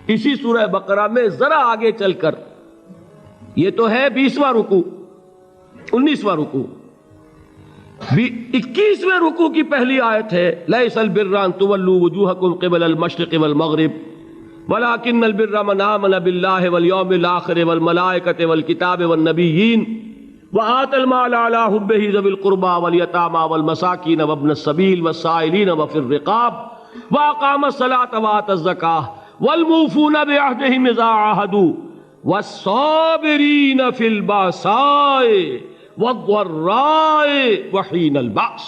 اسی سورہ بقرہ میں ذرا آگے چل کر، یہ تو ہے 20واں رکوع، 19واں رکوع، 21ویں رکوع کی پہلی آیت ہے لیس البر ان تولوا وجوہکم قبل المشرق والمغرب ولکن البر من آمن باللہ والیوم الآخر والملائکۃ والکتاب والنبیین وآتى المال على حبه ذوي القربى واليتامى والمساكين وابن السبيل والسائلين وفي الرقاب وأقام الصلاة وآتى الزكاة والموفون بعهدهم إذا عاهدوا والصابرين في البأساء والضراء وحين البأس۔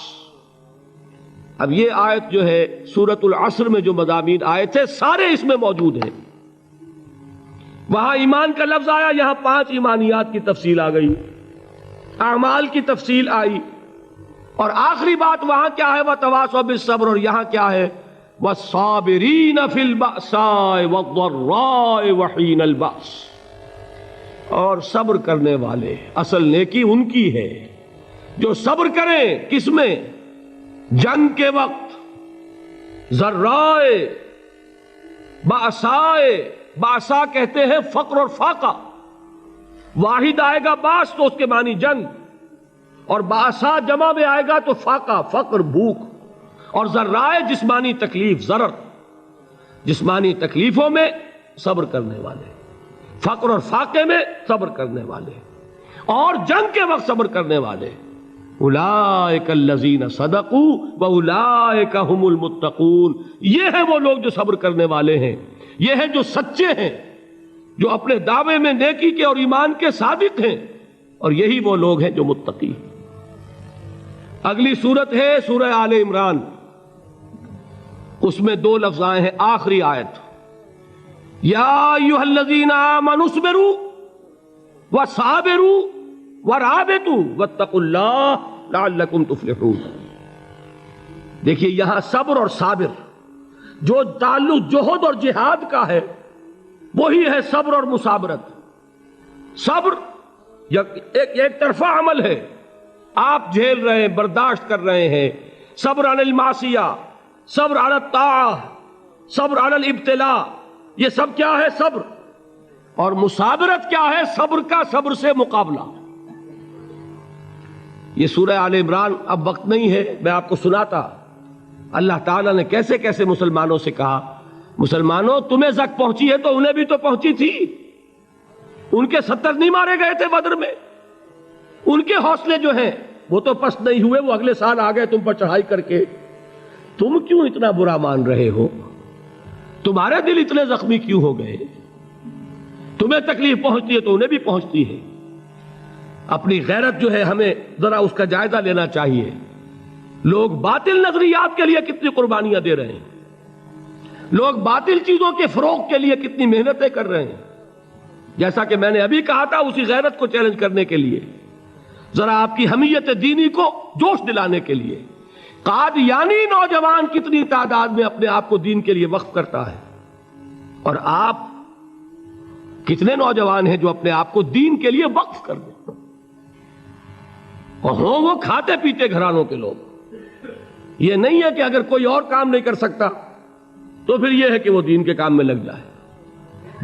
اب یہ آیت جو ہے سورۃ العصر میں جو مضامین آئے تھے سارے اس میں موجود ہیں۔ وہاں ایمان کا لفظ آیا، یہاں 5 ایمانیات کی تفصیل آ گئی، اعمال کی تفصیل آئی، اور آخری بات وہاں کیا ہے وَتَوَاصَوْا بِالصَّبْرِ، اور یہاں کیا ہے وَالصَّابِرِينَ فِي الْبَأْسَاءِ وَالضَّرَّاءِ وَحِينَ الْبَأْسِ، اور صبر کرنے والے، اصل نیکی ان کی ہے جو صبر کریں، کس میں؟ جنگ کے وقت، ذرائے، بأسائے، بأسا کہتے ہیں فقر اور فاقہ، واحد آئے گا باس تو اس کے معنی جنگ، اور بأسا جمع میں آئے گا تو فاقہ، فقر، بھوک، اور ذرائے جسمانی تکلیف، ضرر، جسمانی تکلیفوں میں صبر کرنے والے، فقر اور فاقے میں صبر کرنے والے، اور جنگ کے وقت صبر کرنے والے، اولئک الذین صدقوا واولئک هم المتقون، یہ ہیں وہ لوگ جو صبر کرنے والے ہیں، یہ ہیں جو سچے ہیں، جو اپنے دعوے میں نیکی کے اور ایمان کے صادق ہیں، اور یہی وہ لوگ ہیں جو متقی ہیں۔ اگلی صورت ہے سورہ آل عمران، اس میں 2 لفظ آئے ہیں، آخری آیت یا ایھا الذین آمنوا اصبروا وصابروا ورابطوا واتقوا اللہ لعلکم تفلحون۔ دیکھیے یہاں صبر اور صابر جو تعلق جہد اور جہاد کا ہے وہی ہے صبر اور مصابرت۔ صبر ایک طرفہ عمل ہے، آپ جھیل رہے ہیں، برداشت کر رہے ہیں، صبر علی المعصیہ، صبر علی الطاعہ، صبر علی الابتلاء، یہ سب کیا ہے؟ صبر۔ اور مصابرت کیا ہے؟ صبر کا صبر سے مقابلہ۔ یہ سورہ آل عمران، اب وقت نہیں ہے میں آپ کو سناتا اللہ تعالیٰ نے کیسے کیسے مسلمانوں سے کہا، مسلمانوں تمہیں زک پہنچی ہے تو انہیں بھی تو پہنچی تھی، ان کے 70 نہیں مارے گئے تھے بدر میں، ان کے حوصلے جو ہیں وہ تو پست نہیں ہوئے، وہ اگلے سال آ گئے تم پر چڑھائی کر کے، تم کیوں اتنا برا مان رہے ہو؟ تمہارے دل اتنے زخمی کیوں ہو گئے؟ تمہیں تکلیف پہنچتی ہے تو انہیں بھی پہنچتی ہے۔ اپنی غیرت جو ہے ہمیں ذرا اس کا جائزہ لینا چاہیے۔ لوگ باطل نظریات کے لیے کتنی قربانیاں دے رہے ہیں، لوگ باطل چیزوں کے فروغ کے لیے کتنی محنتیں کر رہے ہیں۔ جیسا کہ میں نے ابھی کہا تھا، اسی غیرت کو چیلنج کرنے کے لیے، ذرا آپ کی حمیت دینی کو جوش دلانے کے لیے، قادیانی نوجوان کتنی تعداد میں اپنے آپ کو دین کے لیے وقف کرتا ہے، اور آپ کتنے نوجوان ہیں جو اپنے آپ کو دین کے لیے وقف کر دیں، اور ہوں وہ کھاتے پیتے گھرانوں کے لوگ۔ یہ نہیں ہے کہ اگر کوئی اور کام نہیں کر سکتا تو پھر یہ ہے کہ وہ دین کے کام میں لگ جائے۔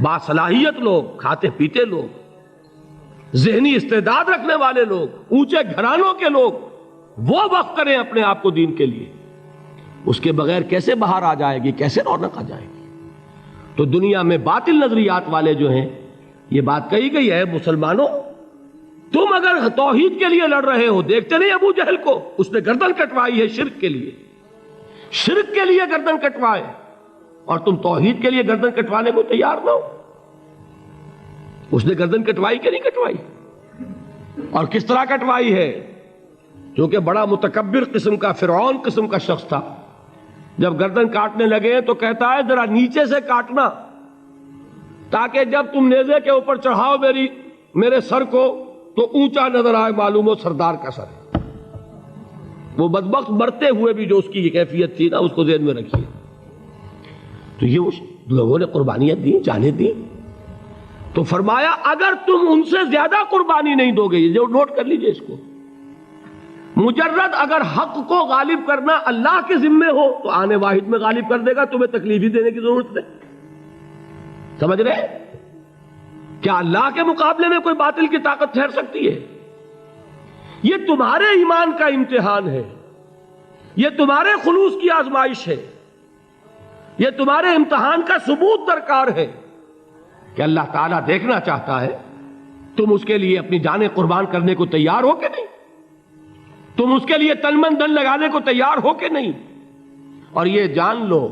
باصلاحیت لوگ، کھاتے پیتے لوگ، ذہنی استعداد رکھنے والے لوگ، اونچے گھرانوں کے لوگ، وہ وقف کریں اپنے آپ کو دین کے لیے۔ اس کے بغیر کیسے باہر آ جائے گی، کیسے رونق آ جائے گی؟ تو دنیا میں باطل نظریات والے جو ہیں، یہ بات کہی گئی ہے، مسلمانوں تم اگر توحید کے لیے لڑ رہے ہو، دیکھتے نہیں ابو جہل کو، اس نے گردن کٹوائی ہے شرک کے لیے، شرک کے لیے گردن کٹوائے، اور تم توحید کے لیے گردن کٹوانے کو تیار نہ ہو۔ اس نے گردن کٹوائی کہ نہیں کٹوائی؟ اور کس طرح کٹوائی ہے؟ چونکہ بڑا متکبر قسم کا، فرعون قسم کا شخص تھا، جب گردن کاٹنے لگے تو کہتا ہے ذرا نیچے سے کاٹنا، تاکہ جب تم نیزے کے اوپر چڑھاؤ میرے سر کو تو اونچا نظر آئے، معلوم ہو سردار کا سر ہے۔ وہ بدبخت مرتے ہوئے بھی جو اس کی کیفیت تھی نا، اس کو ذہن میں رکھیے۔ تو یہ اس لوگوں نے قربانیاں دی، جانیں دی، تو فرمایا اگر تم ان سے زیادہ قربانی نہیں دو گے، یہ جو نوٹ کر لیجئے اس کو، مجرد اگر حق کو غالب کرنا اللہ کے ذمے ہو تو آنے واحد میں غالب کر دے گا، تمہیں تکلیف ہی دینے کی ضرورت نہیں۔ سمجھ رہے؟ کیا اللہ کے مقابلے میں کوئی باطل کی طاقت ٹھہر سکتی ہے؟ یہ تمہارے ایمان کا امتحان ہے، یہ تمہارے خلوص کی آزمائش ہے، یہ تمہارے امتحان کا ثبوت درکار ہے کہ اللہ تعالیٰ دیکھنا چاہتا ہے تم اس کے لیے اپنی جانیں قربان کرنے کو تیار ہو کہ نہیں، تم اس کے لیے تن من دھن لگانے کو تیار ہو کہ نہیں۔ اور یہ جان لو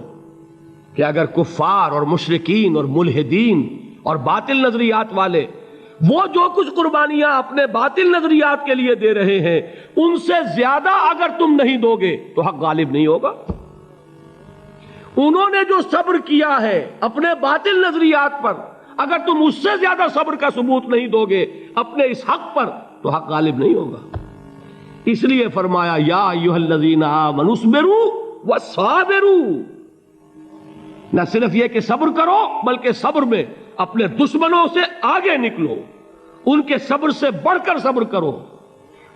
کہ اگر کفار اور مشرکین اور ملحدین اور باطل نظریات والے وہ جو کچھ قربانیاں اپنے باطل نظریات کے لیے دے رہے ہیں ان سے زیادہ اگر تم نہیں دو گے تو حق غالب نہیں ہوگا۔ انہوں نے جو صبر کیا ہے اپنے باطل نظریات پر، اگر تم اس سے زیادہ صبر کا ثبوت نہیں دو گے اپنے اس حق پر تو حق غالب نہیں ہوگا۔ اس لیے فرمایا یا ایھا الذین آمنوا اصبروا وصابروا، نہ صرف یہ کہ صبر کرو بلکہ صبر میں اپنے دشمنوں سے آگے نکلو، ان کے صبر سے بڑھ کر صبر کرو۔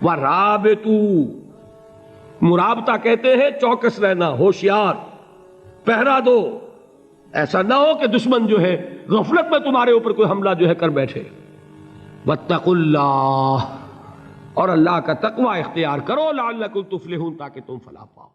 وَرَابِطُوا، مرابطہ کہتے ہیں چوکس رہنا، ہوشیار، پہرا دو، ایسا نہ ہو کہ دشمن جو ہے غفلت میں تمہارے اوپر کوئی حملہ جو ہے کر بیٹھے۔ وَاتَّقُوا اللَّهَ، اور اللہ کا تقوی اختیار کرو، لعلکم تفلحون، تاکہ تم فلاح پاؤ۔